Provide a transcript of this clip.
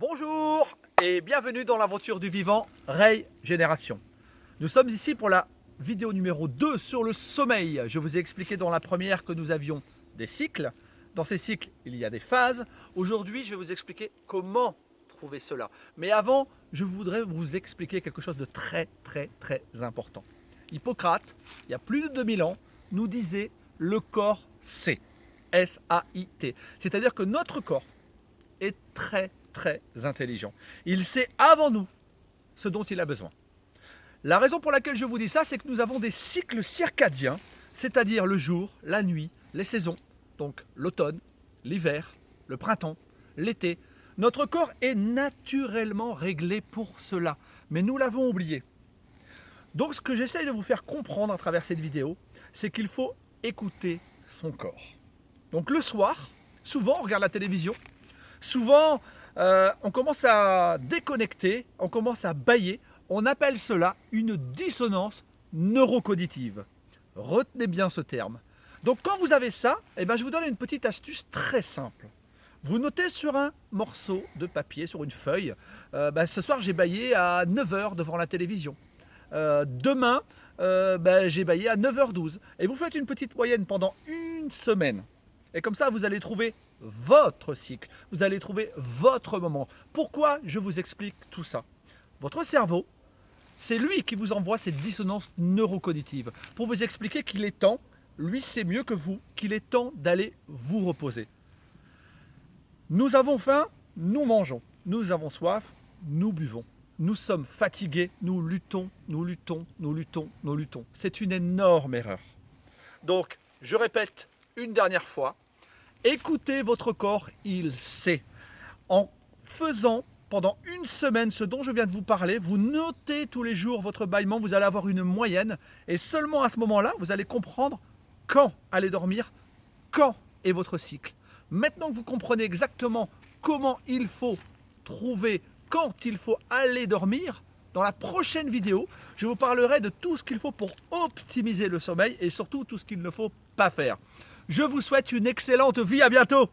Bonjour et bienvenue dans l'aventure du vivant Régénération. Nous sommes ici pour la vidéo numéro 2 sur le sommeil. Je vous ai expliqué dans la première que nous avions des cycles. Dans ces cycles, il y a des phases. Aujourd'hui, je vais vous expliquer comment trouver cela. Mais avant, je voudrais vous expliquer quelque chose de très important. Hippocrate, il y a plus de 2000 ans, nous disait le corps sait. S-A-I-T. C'est-à-dire que notre corps est très intelligent. Il sait avant nous ce dont il a besoin. La raison pour laquelle je vous dis ça, c'est que nous avons des cycles circadiens, c'est-à-dire le jour, la nuit, les saisons, donc l'automne, l'hiver, le printemps, l'été. Notre corps est naturellement réglé pour cela, mais nous l'avons oublié. Donc ce que j'essaye de vous faire comprendre à travers cette vidéo, c'est qu'il faut écouter son corps. Donc le soir, souvent on regarde la télévision, souvent on commence à déconnecter, on commence à bâiller. On appelle cela une dissonance neurocognitive. Retenez bien ce terme. Donc quand vous avez ça, je vous donne une petite astuce très simple. Vous notez sur un morceau de papier, sur une feuille, ce soir j'ai bâillé à 9 h devant la télévision. Demain, j'ai bâillé à 9 h 12. Et vous faites une petite moyenne pendant une semaine. Et comme ça, vous allez trouver votre cycle, vous allez trouver votre moment. Pourquoi je vous explique tout ça? Votre cerveau, c'est lui qui vous envoie cette dissonance neurocognitives pour vous expliquer qu'il est temps, lui sait mieux que vous, qu'il est temps d'aller vous reposer. Nous avons faim, nous mangeons. Nous avons soif, nous buvons. Nous sommes fatigués, nous luttons. C'est une énorme erreur. Donc, je répète une dernière fois, écoutez votre corps, il sait. En faisant pendant une semaine ce dont je viens de vous parler, vous notez tous les jours votre bâillement, vous allez avoir une moyenne et seulement à ce moment-là, vous allez comprendre quand aller dormir, quand est votre cycle. Maintenant que vous comprenez exactement comment il faut trouver, quand il faut aller dormir, dans la prochaine vidéo, je vous parlerai de tout ce qu'il faut pour optimiser le sommeil et surtout tout ce qu'il ne faut pas faire. Je vous souhaite une excellente vie, à bientôt!